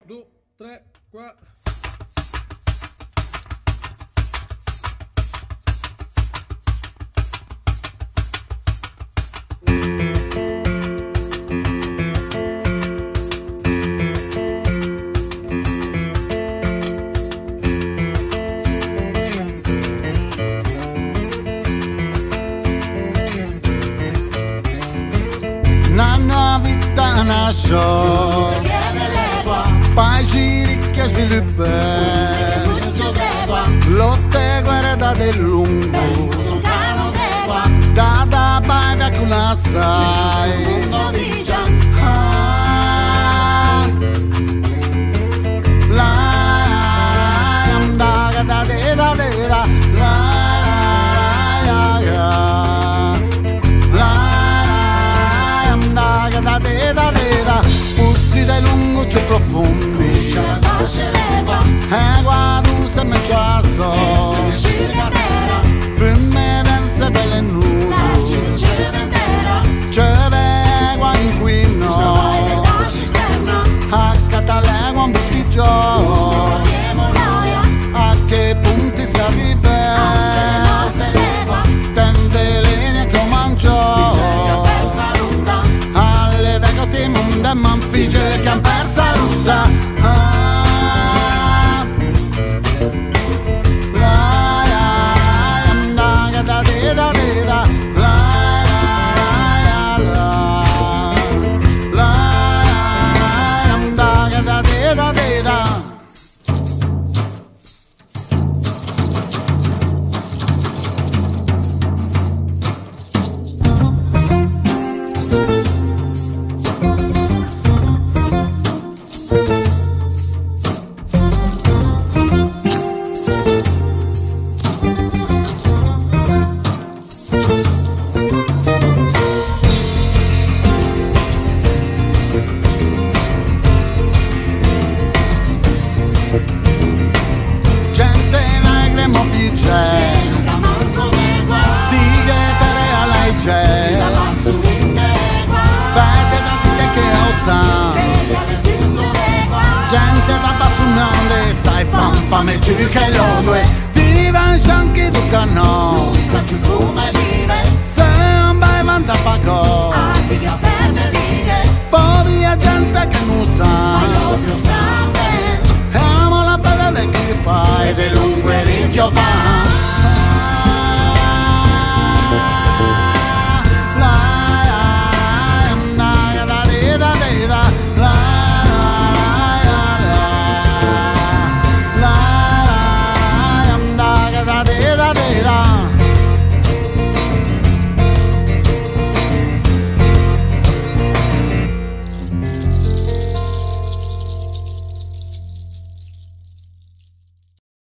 2, 3, 4. Nana vita nasce, paesi che sviluppa, lotte guerra del lungo, da paga con assai. Pussi dai lungo più profondi, e guardo se me passo, fiume dense belenuso, ce vengo inquino, a catalego un bicchiglio, a che punti si arriva, tende linee che mangio. Da man fige che han persa ruta. Gente da bassunande, sai fame ciù che l'odore, vive anche tu canò, sa più come vive, se un bai manda pagò, a figlia ferne vive, povera gente che non sa,